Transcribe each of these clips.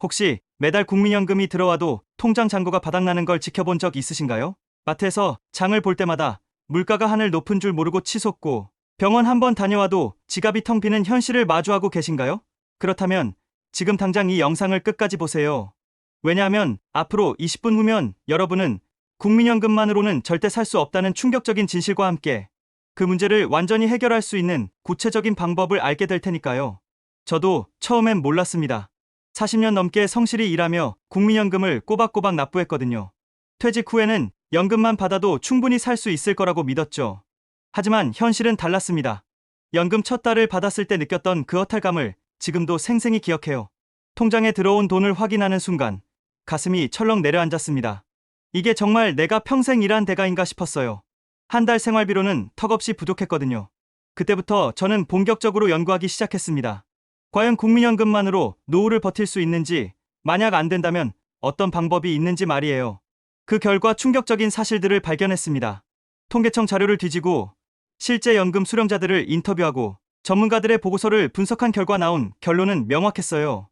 혹시 매달 국민연금이 들어와도 통장 잔고가 바닥나는 걸 지켜본 적 있으신가요? 마트에서 장을 볼 때마다 물가가 하늘 높은 줄 모르고 치솟고 병원 한 번 다녀와도 지갑이 텅 비는 현실을 마주하고 계신가요? 그렇다면 지금 당장 이 영상을 끝까지 보세요. 왜냐하면 앞으로 20분 후면 여러분은 국민연금만으로는 절대 살 수 없다는 충격적인 진실과 함께 그 문제를 완전히 해결할 수 있는 구체적인 방법을 알게 될 테니까요. 저도 처음엔 몰랐습니다. 40년 넘게 성실히 일하며 국민연금을 꼬박꼬박 납부했거든요. 퇴직 후에는 연금만 받아도 충분히 살 수 있을 거라고 믿었죠. 하지만 현실은 달랐습니다. 연금 첫 달을 받았을 때 느꼈던 그 허탈감을 지금도 생생히 기억해요. 통장에 들어온 돈을 확인하는 순간 가슴이 철렁 내려앉았습니다. 이게 정말 내가 평생 일한 대가인가 싶었어요. 한 달 생활비로는 턱없이 부족했거든요. 그때부터 저는 본격적으로 연구하기 시작했습니다. 과연 국민연금만으로 노후를 버틸 수 있는지, 만약 안 된다면 어떤 방법이 있는지 말이에요. 그 결과 충격적인 사실들을 발견했습니다. 통계청 자료를 뒤지고 실제 연금 수령자들을 인터뷰하고 전문가들의 보고서를 분석한 결과 나온 결론은 명확했어요.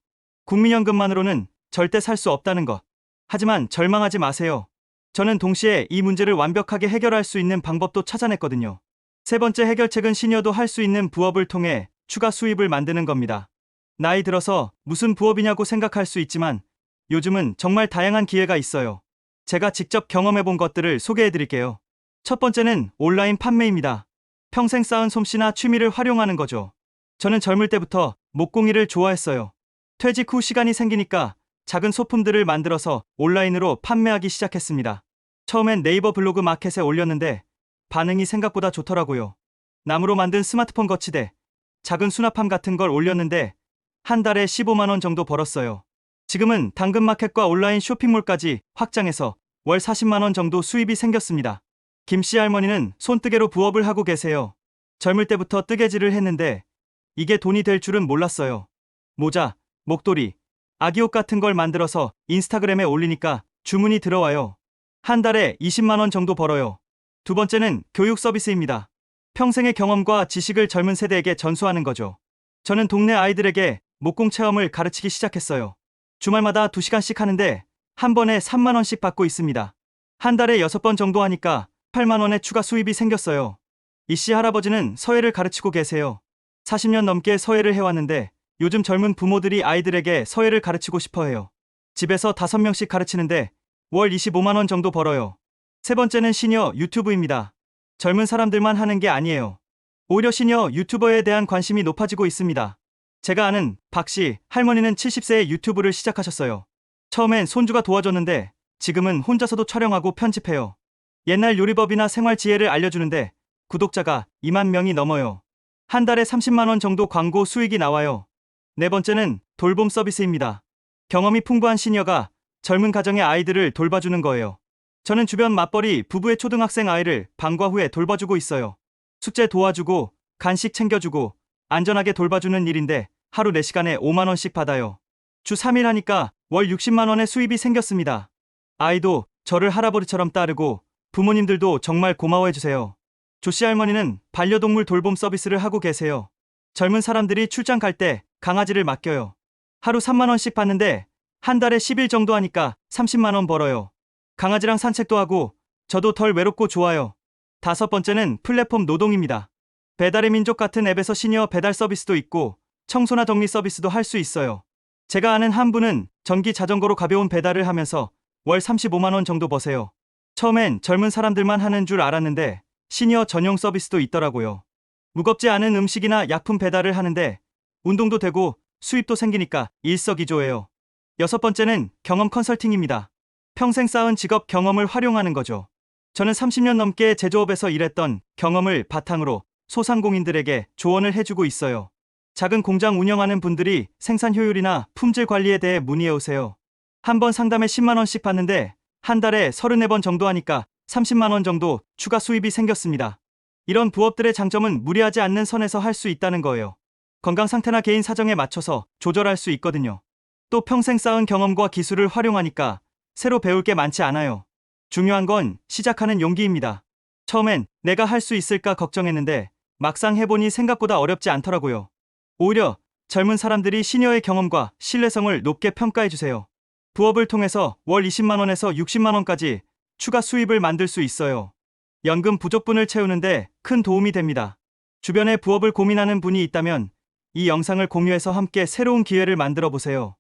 국민연금만으로는 절대 살 수 없다는 것. 하지만 절망하지 마세요. 저는 동시에 이 문제를 완벽하게 해결할 수 있는 방법도 찾아냈거든요. 세 번째 해결책은 시니어도 할 수 있는 부업을 통해 추가 수입을 만드는 겁니다. 나이 들어서 무슨 부업이냐고 생각할 수 있지만 요즘은 정말 다양한 기회가 있어요. 제가 직접 경험해본 것들을 소개해드릴게요. 첫 번째는 온라인 판매입니다. 평생 쌓은 솜씨나 취미를 활용하는 거죠. 저는 젊을 때부터 목공일을 좋아했어요. 퇴직 후 시간이 생기니까 작은 소품들을 만들어서 온라인으로 판매하기 시작했습니다. 처음엔 네이버 블로그 마켓에 올렸는데 반응이 생각보다 좋더라고요. 나무로 만든 스마트폰 거치대, 작은 수납함 같은 걸 올렸는데 한 달에 15만 원 정도 벌었어요. 지금은 당근마켓과 온라인 쇼핑몰까지 확장해서 월 40만 원 정도 수입이 생겼습니다. 김씨 할머니는 손뜨개로 부업을 하고 계세요. 젊을 때부터 뜨개질을 했는데 이게 돈이 될 줄은 몰랐어요. 모자, 목도리, 아기옷 같은 걸 만들어서 인스타그램에 올리니까 주문이 들어와요. 한 달에 20만 원 정도 벌어요. 두 번째는 교육 서비스입니다. 평생의 경험과 지식을 젊은 세대에게 전수하는 거죠. 저는 동네 아이들에게 목공 체험을 가르치기 시작했어요. 주말마다 2시간씩 하는데 한 번에 3만 원씩 받고 있습니다. 한 달에 6번 정도 하니까 8만 원의 추가 수입이 생겼어요. 이씨 할아버지는 서예를 가르치고 계세요. 40년 넘게 서예를 해왔는데 요즘 젊은 부모들이 아이들에게 서예를 가르치고 싶어 해요. 집에서 5명씩 가르치는데 월 25만 원 정도 벌어요. 세 번째는 시니어 유튜브입니다. 젊은 사람들만 하는 게 아니에요. 오히려 시니어 유튜버에 대한 관심이 높아지고 있습니다. 제가 아는 박씨 할머니는 70세에 유튜브를 시작하셨어요. 처음엔 손주가 도와줬는데 지금은 혼자서도 촬영하고 편집해요. 옛날 요리법이나 생활 지혜를 알려주는데 구독자가 2만 명이 넘어요. 한 달에 30만 원 정도 광고 수익이 나와요. 네 번째는 돌봄 서비스입니다. 경험이 풍부한 시니어가 젊은 가정의 아이들을 돌봐주는 거예요. 저는 주변 맞벌이 부부의 초등학생 아이를 방과 후에 돌봐주고 있어요. 숙제 도와주고 간식 챙겨주고 안전하게 돌봐주는 일인데 하루 4시간에 5만 원씩 받아요. 주 3일 하니까 월 60만 원의 수입이 생겼습니다. 아이도 저를 할아버지처럼 따르고 부모님들도 정말 고마워해주세요. 조씨 할머니는 반려동물 돌봄 서비스를 하고 계세요. 젊은 사람들이 출장 갈 때 강아지를 맡겨요. 하루 3만 원씩 받는데 한 달에 10일 정도 하니까 30만 원 벌어요. 강아지랑 산책도 하고 저도 덜 외롭고 좋아요. 다섯 번째는 플랫폼 노동입니다. 배달의 민족 같은 앱에서 시니어 배달 서비스도 있고 청소나 정리 서비스도 할 수 있어요. 제가 아는 한 분은 전기 자전거로 가벼운 배달을 하면서 월 35만 원 정도 버세요. 처음엔 젊은 사람들만 하는 줄 알았는데 시니어 전용 서비스도 있더라고요. 무겁지 않은 음식이나 약품 배달을 하는데 운동도 되고 수입도 생기니까 일석이조예요. 여섯 번째는 경험 컨설팅입니다. 평생 쌓은 직업 경험을 활용하는 거죠. 저는 30년 넘게 제조업에서 일했던 경험을 바탕으로 소상공인들에게 조언을 해주고 있어요. 작은 공장 운영하는 분들이 생산 효율이나 품질 관리에 대해 문의해 오세요. 한 번 상담에 10만 원씩 받는데 한 달에 34번 정도 하니까 30만 원 정도 추가 수입이 생겼습니다. 이런 부업들의 장점은 무리하지 않는 선에서 할 수 있다는 거예요. 건강 상태나 개인 사정에 맞춰서 조절할 수 있거든요. 또 평생 쌓은 경험과 기술을 활용하니까 새로 배울 게 많지 않아요. 중요한 건 시작하는 용기입니다. 처음엔 내가 할 수 있을까 걱정했는데 막상 해보니 생각보다 어렵지 않더라고요. 오히려 젊은 사람들이 시니어의 경험과 신뢰성을 높게 평가해주세요. 부업을 통해서 월 20만 원에서 60만 원까지 추가 수입을 만들 수 있어요. 연금 부족분을 채우는데 큰 도움이 됩니다. 주변에 부업을 고민하는 분이 있다면 이 영상을 공유해서 함께 새로운 기회를 만들어 보세요.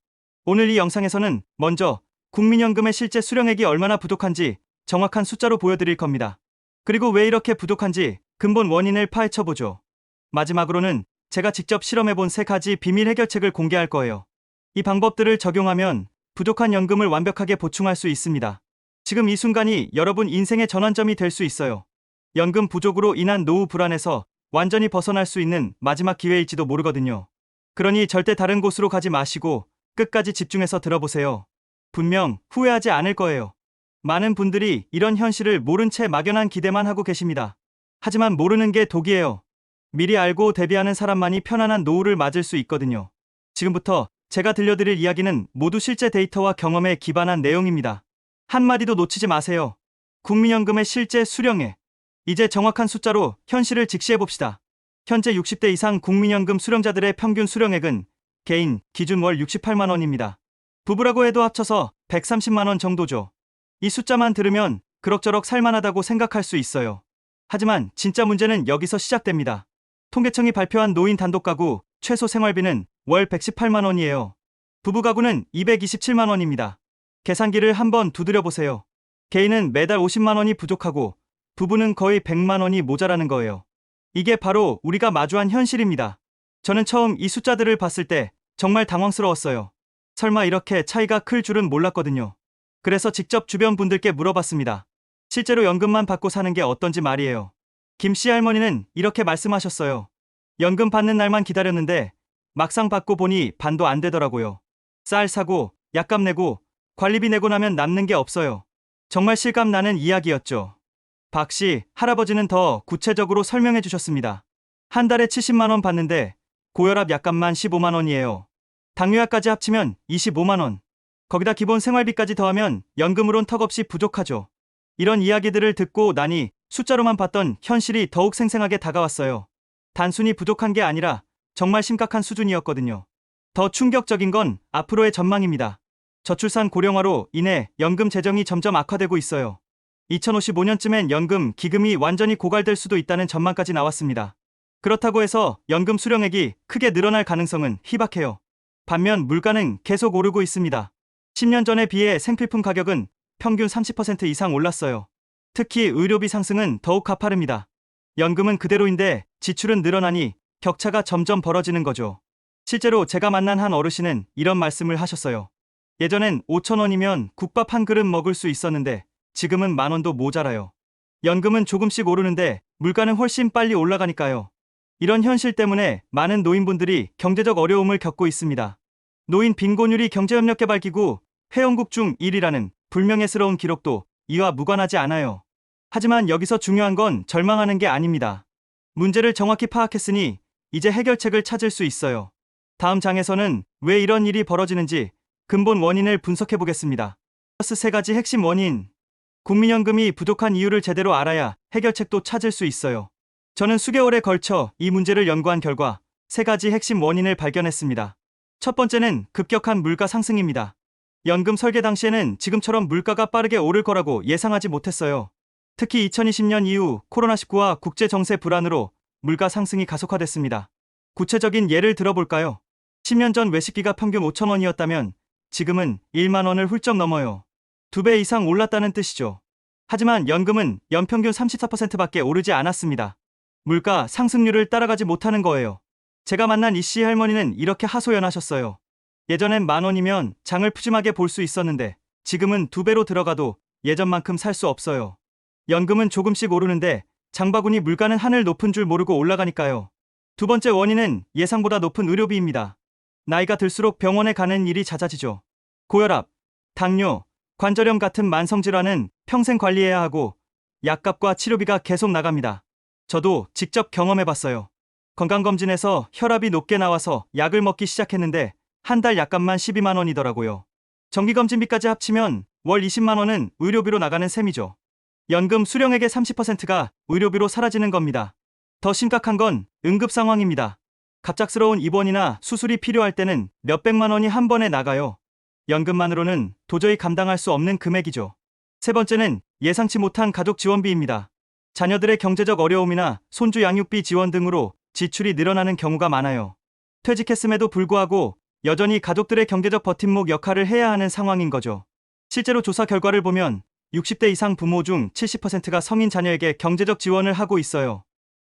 오늘 이 영상에서는 먼저 국민연금의 실제 수령액이 얼마나 부족한지 정확한 숫자로 보여드릴 겁니다. 그리고 왜 이렇게 부족한지 근본 원인을 파헤쳐보죠. 마지막으로는 제가 직접 실험해본 3가지 비밀 해결책을 공개할 거예요. 이 방법들을 적용하면 부족한 연금을 완벽하게 보충할 수 있습니다. 지금 이 순간이 여러분 인생의 전환점이 될 수 있어요. 연금 부족으로 인한 노후 불안에서 완전히 벗어날 수 있는 마지막 기회일지도 모르거든요. 그러니 절대 다른 곳으로 가지 마시고 끝까지 집중해서 들어보세요. 분명 후회하지 않을 거예요. 많은 분들이 이런 현실을 모른 채 막연한 기대만 하고 계십니다. 하지만 모르는 게 독이에요. 미리 알고 대비하는 사람만이 편안한 노후를 맞을 수 있거든요. 지금부터 제가 들려드릴 이야기는 모두 실제 데이터와 경험에 기반한 내용입니다. 한마디도 놓치지 마세요. 국민연금의 실제 수령액. 이제 정확한 숫자로 현실을 직시해봅시다. 현재 60대 이상 국민연금 수령자들의 평균 수령액은 개인 기준 월 68만 원입니다. 부부라고 해도 합쳐서 130만 원 정도죠. 이 숫자만 들으면 그럭저럭 살만하다고 생각할 수 있어요. 하지만 진짜 문제는 여기서 시작됩니다. 통계청이 발표한 노인 단독가구 최소 생활비는 월 118만 원이에요. 부부 가구는 227만 원입니다. 계산기를 한번 두드려 보세요. 개인은 매달 50만 원이 부족하고 부부는 거의 100만 원이 모자라는 거예요. 이게 바로 우리가 마주한 현실입니다. 저는 처음 이 숫자들을 봤을 때 정말 당황스러웠어요. 설마 이렇게 차이가 클 줄은 몰랐거든요. 그래서 직접 주변 분들께 물어봤습니다. 실제로 연금만 받고 사는 게 어떤지 말이에요. 김씨 할머니는 이렇게 말씀하셨어요. 연금 받는 날만 기다렸는데 막상 받고 보니 반도 안 되더라고요. 쌀 사고 약값 내고 관리비 내고 나면 남는 게 없어요. 정말 실감 나는 이야기였죠. 박씨 할아버지는 더 구체적으로 설명해 주셨습니다. 한 달에 70만 원 받는데 고혈압 약값만 15만 원이에요. 당뇨약까지 합치면 25만 원. 거기다 기본 생활비까지 더하면 연금으론 턱없이 부족하죠. 이런 이야기들을 듣고 나니 숫자로만 봤던 현실이 더욱 생생하게 다가왔어요. 단순히 부족한 게 아니라 정말 심각한 수준이었거든요. 더 충격적인 건 앞으로의 전망입니다. 저출산 고령화로 인해 연금 재정이 점점 악화되고 있어요. 2055년쯤엔 연금 기금이 완전히 고갈될 수도 있다는 전망까지 나왔습니다. 그렇다고 해서 연금 수령액이 크게 늘어날 가능성은 희박해요. 반면 물가는 계속 오르고 있습니다. 10년 전에 비해 생필품 가격은 평균 30% 이상 올랐어요. 특히 의료비 상승은 더욱 가파릅니다. 연금은 그대로인데 지출은 늘어나니 격차가 점점 벌어지는 거죠. 실제로 제가 만난 한 어르신은 이런 말씀을 하셨어요. 예전엔 5천 원이면 국밥 한 그릇 먹을 수 있었는데 지금은 만 원도 모자라요. 연금은 조금씩 오르는데 물가는 훨씬 빨리 올라가니까요. 이런 현실 때문에 많은 노인분들이 경제적 어려움을 겪고 있습니다. 노인 빈곤율이 경제협력개발기구 회원국 중 1위라는 불명예스러운 기록도 이와 무관하지 않아요. 하지만 여기서 중요한 건 절망하는 게 아닙니다. 문제를 정확히 파악했으니 이제 해결책을 찾을 수 있어요. 다음 장에서는 왜 이런 일이 벌어지는지 근본 원인을 분석해 보겠습니다. 3가지 핵심 원인. 국민연금이 부족한 이유를 제대로 알아야 해결책도 찾을 수 있어요. 저는 수개월에 걸쳐 이 문제를 연구한 결과 3가지 핵심 원인을 발견했습니다. 첫 번째는 급격한 물가 상승입니다. 연금 설계 당시에는 지금처럼 물가가 빠르게 오를 거라고 예상하지 못했어요. 특히 2020년 이후 코로나19와 국제 정세 불안으로 물가 상승이 가속화됐습니다. 구체적인 예를 들어볼까요? 10년 전 외식비가 평균 5천 원이었다면 지금은 1만 원을 훌쩍 넘어요. 2배 이상 올랐다는 뜻이죠. 하지만 연금은 연평균 34%밖에 오르지 않았습니다. 물가 상승률을 따라가지 못하는 거예요. 제가 만난 이씨 할머니는 이렇게 하소연하셨어요. 예전엔 만 원이면 장을 푸짐하게 볼 수 있었는데 지금은 2배로 들어가도 예전만큼 살 수 없어요. 연금은 조금씩 오르는데 장바구니 물가는 하늘 높은 줄 모르고 올라가니까요. 두 번째 원인은 예상보다 높은 의료비입니다. 나이가 들수록 병원에 가는 일이 잦아지죠. 고혈압, 당뇨, 관절염 같은 만성질환은 평생 관리해야 하고 약값과 치료비가 계속 나갑니다. 저도 직접 경험해봤어요. 건강검진에서 혈압이 높게 나와서 약을 먹기 시작했는데 한 달 약값만 12만 원이더라고요. 정기검진비까지 합치면 월 20만 원은 의료비로 나가는 셈이죠. 연금 수령액의 30%가 의료비로 사라지는 겁니다. 더 심각한 건 응급 상황입니다. 갑작스러운 입원이나 수술이 필요할 때는 몇백만 원이 한 번에 나가요. 연금만으로는 도저히 감당할 수 없는 금액이죠. 세 번째는 예상치 못한 가족 지원비입니다. 자녀들의 경제적 어려움이나 손주 양육비 지원 등으로 지출이 늘어나는 경우가 많아요. 퇴직했음에도 불구하고 여전히 가족들의 경제적 버팀목 역할을 해야 하는 상황인 거죠. 실제로 조사 결과를 보면 60대 이상 부모 중 70%가 성인 자녀에게 경제적 지원을 하고 있어요.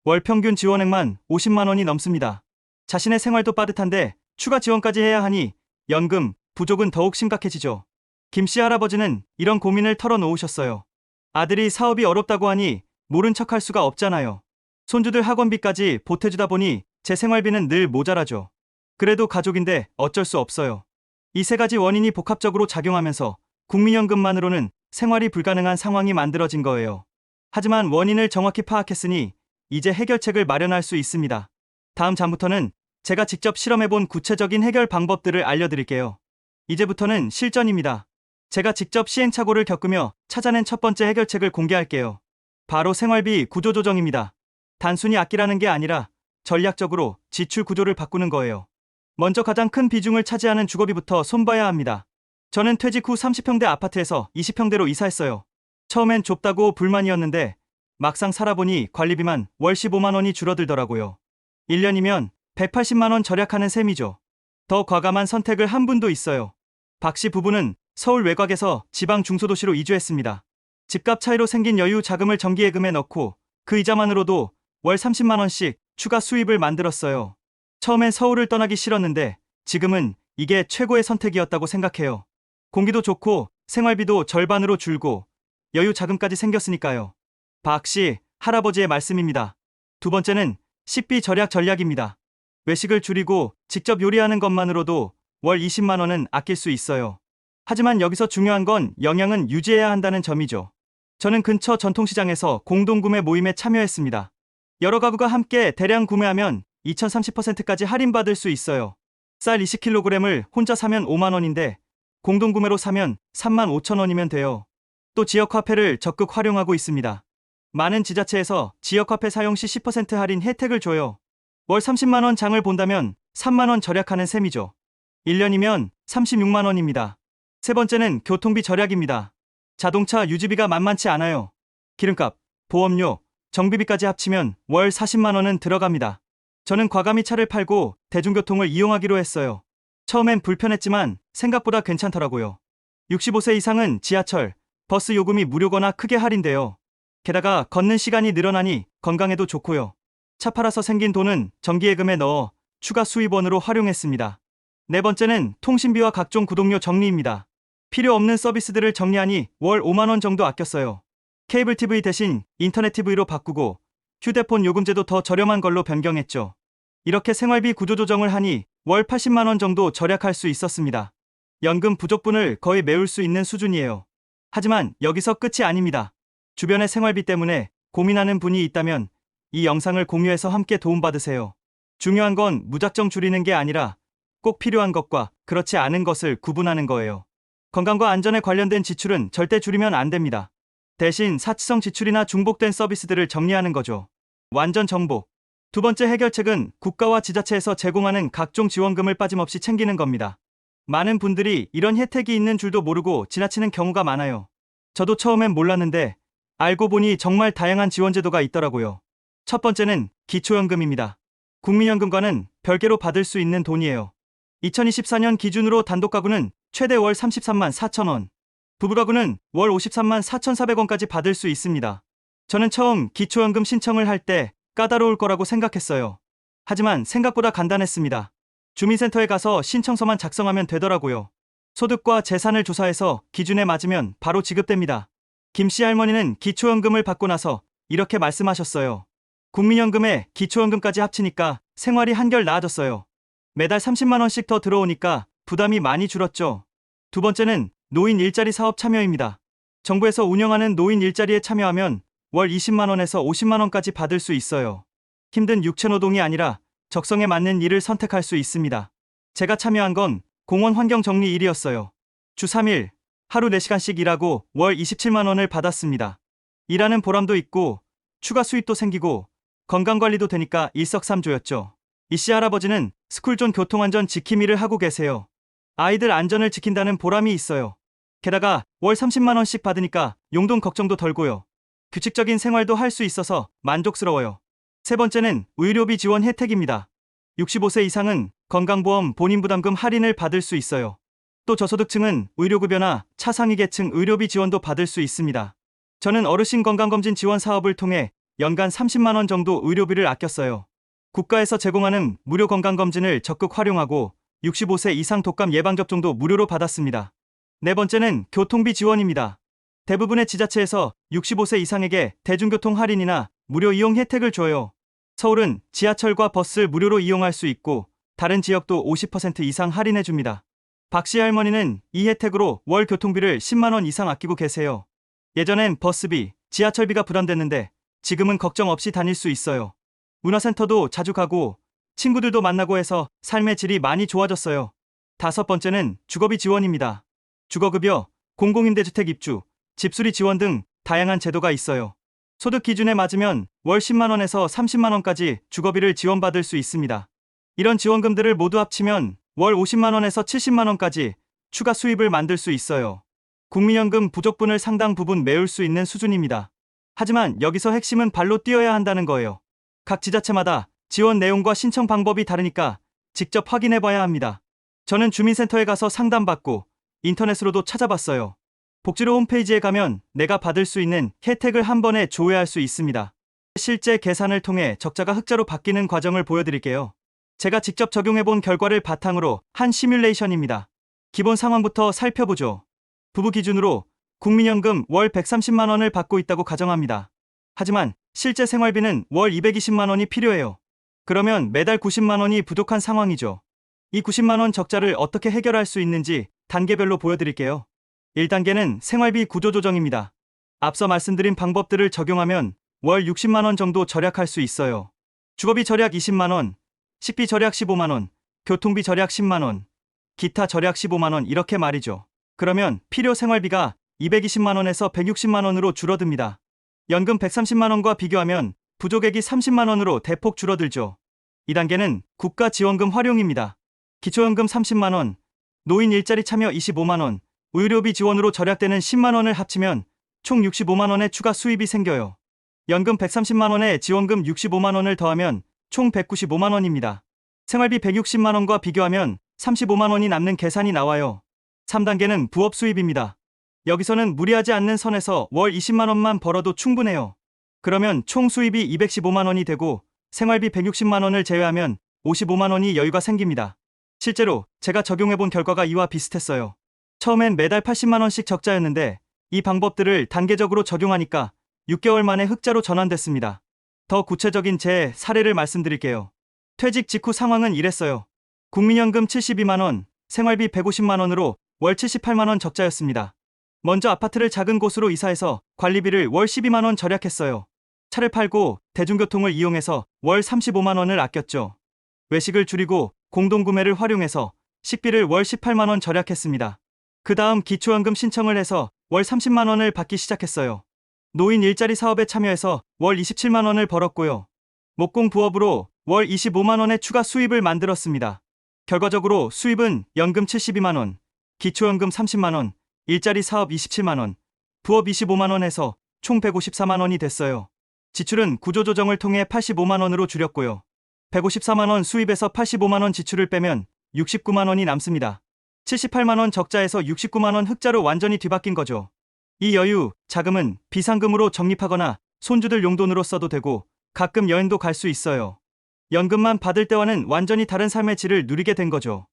월 평균 지원액만 50만 원이 넘습니다. 자신의 생활도 빠듯한데 추가 지원까지 해야 하니 연금 부족은 더욱 심각해지죠. 김씨 할아버지는 이런 고민을 털어놓으셨어요. 아들이 사업이 어렵다고 하니 모른 척할 수가 없잖아요. 손주들 학원비까지 보태주다 보니 제 생활비는 늘 모자라죠. 그래도 가족인데 어쩔 수 없어요. 이 세 가지 원인이 복합적으로 작용하면서 국민연금만으로는 생활이 불가능한 상황이 만들어진 거예요. 하지만 원인을 정확히 파악했으니 이제 해결책을 마련할 수 있습니다. 다음 장부터는 제가 직접 실험해본 구체적인 해결 방법들을 알려드릴게요. 이제부터는 실전입니다. 제가 직접 시행착오를 겪으며 찾아낸 첫 번째 해결책을 공개할게요. 바로 생활비 구조조정입니다. 단순히 아끼라는 게 아니라 전략적으로 지출 구조를 바꾸는 거예요. 먼저 가장 큰 비중을 차지하는 주거비부터 손봐야 합니다. 저는 퇴직 후 30평대 아파트에서 20평대로 이사했어요. 처음엔 좁다고 불만이었는데 막상 살아보니 관리비만 월 15만 원이 줄어들더라고요. 1년이면 180만 원 절약하는 셈이죠. 더 과감한 선택을 한 분도 있어요. 박씨 부부는 서울 외곽에서 지방 중소도시로 이주했습니다. 집값 차이로 생긴 여유 자금을 정기예금에 넣고 그 이자만으로도 월 30만 원씩 추가 수입을 만들었어요. 처음엔 서울을 떠나기 싫었는데 지금은 이게 최고의 선택이었다고 생각해요. 공기도 좋고 생활비도 절반으로 줄고 여유 자금까지 생겼으니까요. 박씨 할아버지의 말씀입니다. 두 번째는 식비 절약 전략입니다. 외식을 줄이고 직접 요리하는 것만으로도 월 20만 원은 아낄 수 있어요. 하지만 여기서 중요한 건 영양은 유지해야 한다는 점이죠. 저는 근처 전통시장에서 공동구매 모임에 참여했습니다. 여러 가구가 함께 대량 구매하면 2030%까지 할인받을 수 있어요. 쌀 20kg을 혼자 사면 5만 원인데 공동구매로 사면 3만 5천 원이면 돼요. 또 지역화폐를 적극 활용하고 있습니다. 많은 지자체에서 지역화폐 사용 시 10% 할인 혜택을 줘요. 월 30만 원 장을 본다면 3만 원 절약하는 셈이죠. 1년이면 36만 원입니다. 세 번째는 교통비 절약입니다. 자동차 유지비가 만만치 않아요. 기름값, 보험료, 정비비까지 합치면 월 40만 원은 들어갑니다. 저는 과감히 차를 팔고 대중교통을 이용하기로 했어요. 처음엔 불편했지만 생각보다 괜찮더라고요. 65세 이상은 지하철, 버스 요금이 무료거나 크게 할인돼요. 게다가 걷는 시간이 늘어나니 건강에도 좋고요. 차 팔아서 생긴 돈은 정기예금에 넣어 추가 수입원으로 활용했습니다. 네 번째는 통신비와 각종 구독료 정리입니다. 필요 없는 서비스들을 정리하니 월 5만 원 정도 아꼈어요. 케이블 TV 대신 인터넷 TV로 바꾸고 휴대폰 요금제도 더 저렴한 걸로 변경했죠. 이렇게 생활비 구조조정을 하니 월 80만 원 정도 절약할 수 있었습니다. 연금 부족분을 거의 메울 수 있는 수준이에요. 하지만 여기서 끝이 아닙니다. 주변의 생활비 때문에 고민하는 분이 있다면 이 영상을 공유해서 함께 도움받으세요. 중요한 건 무작정 줄이는 게 아니라 꼭 필요한 것과 그렇지 않은 것을 구분하는 거예요. 건강과 안전에 관련된 지출은 절대 줄이면 안 됩니다. 대신 사치성 지출이나 중복된 서비스들을 정리하는 거죠. 완전 정복. 두 번째 해결책은 국가와 지자체에서 제공하는 각종 지원금을 빠짐없이 챙기는 겁니다. 많은 분들이 이런 혜택이 있는 줄도 모르고 지나치는 경우가 많아요. 저도 처음엔 몰랐는데 알고 보니 정말 다양한 지원 제도가 있더라고요. 첫 번째는 기초연금입니다. 국민연금과는 별개로 받을 수 있는 돈이에요. 2024년 기준으로 단독 가구는 최대 월 33만 4천 원, 부부 가구는 월 53만 4,400원까지 받을 수 있습니다. 저는 처음 기초연금 신청을 할 때 까다로울 거라고 생각했어요. 하지만 생각보다 간단했습니다. 주민센터에 가서 신청서만 작성하면 되더라고요. 소득과 재산을 조사해서 기준에 맞으면 바로 지급됩니다. 김씨 할머니는 기초연금을 받고 나서 이렇게 말씀하셨어요. 국민연금에 기초연금까지 합치니까 생활이 한결 나아졌어요. 매달 30만 원씩 더 들어오니까 부담이 많이 줄었죠. 두 번째는 노인 일자리 사업 참여입니다. 정부에서 운영하는 노인 일자리에 참여하면 월 20만 원에서 50만 원까지 받을 수 있어요. 힘든 육체노동이 아니라 적성에 맞는 일을 선택할 수 있습니다. 제가 참여한 건 공원 환경 정리 일이었어요. 주 3일, 하루 4시간씩 일하고 월 27만 원을 받았습니다. 일하는 보람도 있고 추가 수입도 생기고 건강관리도 되니까 일석삼조였죠. 이씨 할아버지는 스쿨존 교통안전 지킴이를 하고 계세요. 아이들 안전을 지킨다는 보람이 있어요. 게다가 월 30만 원씩 받으니까 용돈 걱정도 덜고요. 규칙적인 생활도 할 수 있어서 만족스러워요. 세 번째는 의료비 지원 혜택입니다. 65세 이상은 건강보험 본인부담금 할인을 받을 수 있어요. 또 저소득층은 의료급여나 차상위 계층 의료비 지원도 받을 수 있습니다. 저는 어르신 건강검진 지원 사업을 통해 연간 30만 원 정도 의료비를 아꼈어요. 국가에서 제공하는 무료 건강검진을 적극 활용하고 65세 이상 독감 예방접종도 무료로 받았습니다. 네 번째는 교통비 지원입니다. 대부분의 지자체에서 65세 이상에게 대중교통 할인이나 무료 이용 혜택을 줘요. 서울은 지하철과 버스를 무료로 이용할 수 있고 다른 지역도 50% 이상 할인해줍니다. 박씨 할머니는 이 혜택으로 월 교통비를 10만 원 이상 아끼고 계세요. 예전엔 버스비, 지하철비가 부담됐는데 지금은 걱정 없이 다닐 수 있어요. 문화센터도 자주 가고 친구들도 만나고 해서 삶의 질이 많이 좋아졌어요. 다섯 번째는 주거비 지원입니다. 주거급여, 공공임대주택 입주, 집수리 지원 등 다양한 제도가 있어요. 소득 기준에 맞으면 월 10만 원에서 30만 원까지 주거비를 지원받을 수 있습니다. 이런 지원금들을 모두 합치면 월 50만 원에서 70만 원까지 추가 수입을 만들 수 있어요. 국민연금 부족분을 상당 부분 메울 수 있는 수준입니다. 하지만 여기서 핵심은 발로 뛰어야 한다는 거예요. 각 지자체마다 지원 내용과 신청 방법이 다르니까 직접 확인해 봐야 합니다. 저는 주민센터에 가서 상담받고 인터넷으로도 찾아봤어요. 복지로 홈페이지에 가면 내가 받을 수 있는 혜택을 한 번에 조회할 수 있습니다. 실제 계산을 통해 적자가 흑자로 바뀌는 과정을 보여드릴게요. 제가 직접 적용해본 결과를 바탕으로 한 시뮬레이션입니다. 기본 상황부터 살펴보죠. 부부 기준으로 국민연금 월 130만 원을 받고 있다고 가정합니다. 하지만 실제 생활비는 월 220만 원이 필요해요. 그러면 매달 90만 원이 부족한 상황이죠. 이 90만 원 적자를 어떻게 해결할 수 있는지 단계별로 보여드릴게요. 1단계는 생활비 구조조정입니다. 앞서 말씀드린 방법들을 적용하면 월 60만 원 정도 절약할 수 있어요. 주거비 절약 20만 원, 식비 절약 15만 원, 교통비 절약 10만 원, 기타 절약 15만 원 이렇게 말이죠. 그러면 필요 생활비가 220만 원에서 160만 원으로 줄어듭니다. 연금 130만 원과 비교하면 부족액이 30만 원으로 대폭 줄어들죠. 2단계는 국가 지원금 활용입니다. 기초연금 30만 원, 노인 일자리 참여 25만 원, 의료비 지원으로 절약되는 10만 원을 합치면 총 65만 원의 추가 수입이 생겨요. 연금 130만 원에 지원금 65만 원을 더하면 총 195만 원입니다. 생활비 160만 원과 비교하면 35만 원이 남는 계산이 나와요. 3단계는 부업 수입입니다. 여기서는 무리하지 않는 선에서 월 20만 원만 벌어도 충분해요. 그러면 총 수입이 215만 원이 되고 생활비 160만 원을 제외하면 55만 원이 여유가 생깁니다. 실제로 제가 적용해본 결과가 이와 비슷했어요. 처음엔 매달 80만 원씩 적자였는데 이 방법들을 단계적으로 적용하니까 6개월 만에 흑자로 전환됐습니다. 더 구체적인 제 사례를 말씀드릴게요. 퇴직 직후 상황은 이랬어요. 국민연금 72만 원, 생활비 150만 원으로 월 78만 원 적자였습니다. 먼저 아파트를 작은 곳으로 이사해서 관리비를 월 12만 원 절약했어요. 차를 팔고 대중교통을 이용해서 월 35만 원을 아꼈죠. 외식을 줄이고 공동구매를 활용해서 식비를 월 18만 원 절약했습니다. 그 다음 기초연금 신청을 해서 월 30만 원을 받기 시작했어요. 노인 일자리 사업에 참여해서 월 27만 원을 벌었고요. 목공 부업으로 월 25만 원의 추가 수입을 만들었습니다. 결과적으로 수입은 연금 72만 원, 기초연금 30만 원, 일자리 사업 27만 원, 부업 25만 원 해서 총 154만 원이 됐어요. 지출은 구조조정을 통해 85만 원으로 줄였고요. 154만 원 수입에서 85만 원 지출을 빼면 69만 원이 남습니다. 78만 원 적자에서 69만 원 흑자로 완전히 뒤바뀐 거죠. 이 여유, 자금은 비상금으로 적립하거나 손주들 용돈으로 써도 되고 가끔 여행도 갈 수 있어요. 연금만 받을 때와는 완전히 다른 삶의 질을 누리게 된 거죠.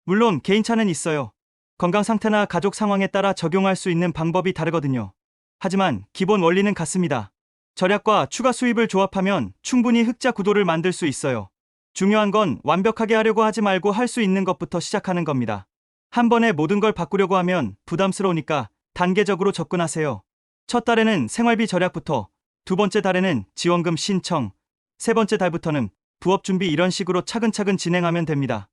물론 개인차는 있어요. 건강 상태나 가족 상황에 따라 적용할 수 있는 방법이 다르거든요. 하지만 기본 원리는 같습니다. 절약과 추가 수입을 조합하면 충분히 흑자 구도를 만들 수 있어요. 중요한 건 완벽하게 하려고 하지 말고 할 수 있는 것부터 시작하는 겁니다. 한 번에 모든 걸 바꾸려고 하면 부담스러우니까 단계적으로 접근하세요. 첫 달에는 생활비 절약부터, 두 번째 달에는 지원금 신청, 세 번째 달부터는 부업 준비 이런 식으로 차근차근 진행하면 됩니다.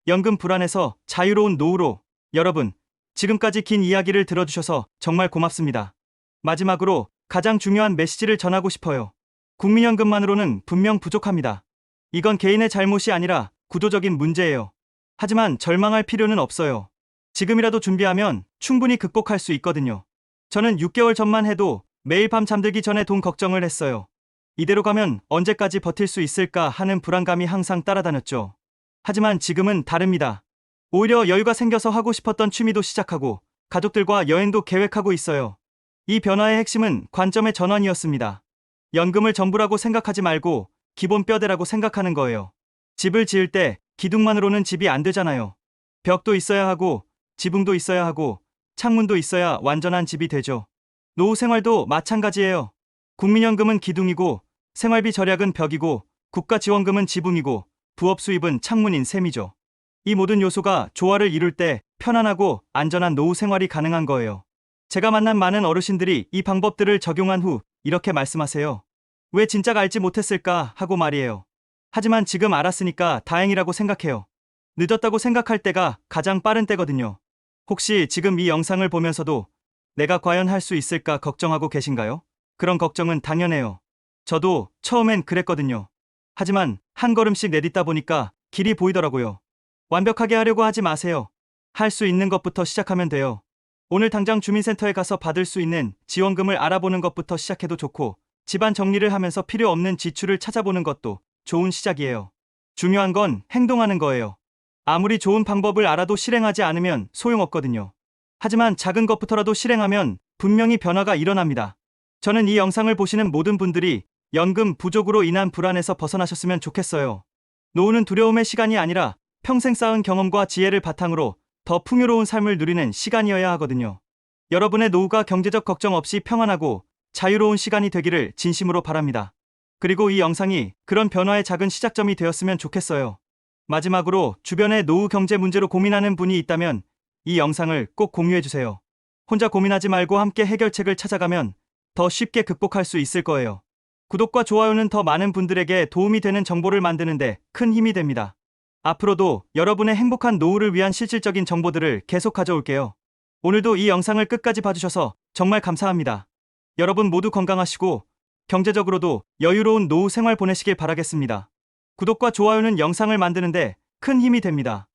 연금 불안에서 자유로운 노후로. 여러분, 지금까지 긴 이야기를 들어주셔서 정말 고맙습니다. 마지막으로 가장 중요한 메시지를 전하고 싶어요. 국민연금만으로는 분명 부족합니다. 이건 개인의 잘못이 아니라 구조적인 문제예요. 하지만 절망할 필요는 없어요. 지금이라도 준비하면 충분히 극복할 수 있거든요. 저는 6개월 전만 해도 매일 밤 잠들기 전에 돈 걱정을 했어요. 이대로 가면 언제까지 버틸 수 있을까 하는 불안감이 항상 따라다녔죠. 하지만 지금은 다릅니다. 오히려 여유가 생겨서 하고 싶었던 취미도 시작하고 가족들과 여행도 계획하고 있어요. 이 변화의 핵심은 관점의 전환이었습니다. 연금을 전부라고 생각하지 말고 기본 뼈대라고 생각하는 거예요. 집을 지을 때 기둥만으로는 집이 안 되잖아요. 벽도 있어야 하고 지붕도 있어야 하고 창문도 있어야 완전한 집이 되죠. 노후 생활도 마찬가지예요. 국민연금은 기둥이고 생활비 절약은 벽이고 국가지원금은 지붕이고 부업 수입은 창문인 셈이죠. 이 모든 요소가 조화를 이룰 때 편안하고 안전한 노후 생활이 가능한 거예요. 제가 만난 많은 어르신들이 이 방법들을 적용한 후 이렇게 말씀하세요. 왜 진작 알지 못했을까 하고 말이에요. 하지만 지금 알았으니까 다행이라고 생각해요. 늦었다고 생각할 때가 가장 빠른 때거든요. 혹시 지금 이 영상을 보면서도 내가 과연 할 수 있을까 걱정하고 계신가요? 그런 걱정은 당연해요. 저도 처음엔 그랬거든요. 하지만 한 걸음씩 내딛다 보니까 길이 보이더라고요. 완벽하게 하려고 하지 마세요. 할 수 있는 것부터 시작하면 돼요. 오늘 당장 주민센터에 가서 받을 수 있는 지원금을 알아보는 것부터 시작해도 좋고, 집안 정리를 하면서 필요 없는 지출을 찾아보는 것도 좋은 시작이에요. 중요한 건 행동하는 거예요. 아무리 좋은 방법을 알아도 실행하지 않으면 소용없거든요. 하지만 작은 것부터라도 실행하면 분명히 변화가 일어납니다. 저는 이 영상을 보시는 모든 분들이 연금 부족으로 인한 불안에서 벗어나셨으면 좋겠어요. 노후는 두려움의 시간이 아니라 평생 쌓은 경험과 지혜를 바탕으로 더 풍요로운 삶을 누리는 시간이어야 하거든요. 여러분의 노후가 경제적 걱정 없이 평안하고 자유로운 시간이 되기를 진심으로 바랍니다. 그리고 이 영상이 그런 변화의 작은 시작점이 되었으면 좋겠어요. 마지막으로 주변에 노후 경제 문제로 고민하는 분이 있다면 이 영상을 꼭 공유해주세요. 혼자 고민하지 말고 함께 해결책을 찾아가면 더 쉽게 극복할 수 있을 거예요. 구독과 좋아요는 더 많은 분들에게 도움이 되는 정보를 만드는데 큰 힘이 됩니다. 앞으로도 여러분의 행복한 노후를 위한 실질적인 정보들을 계속 가져올게요. 오늘도 이 영상을 끝까지 봐주셔서 정말 감사합니다. 여러분 모두 건강하시고 경제적으로도 여유로운 노후 생활 보내시길 바라겠습니다. 구독과 좋아요는 영상을 만드는데 큰 힘이 됩니다.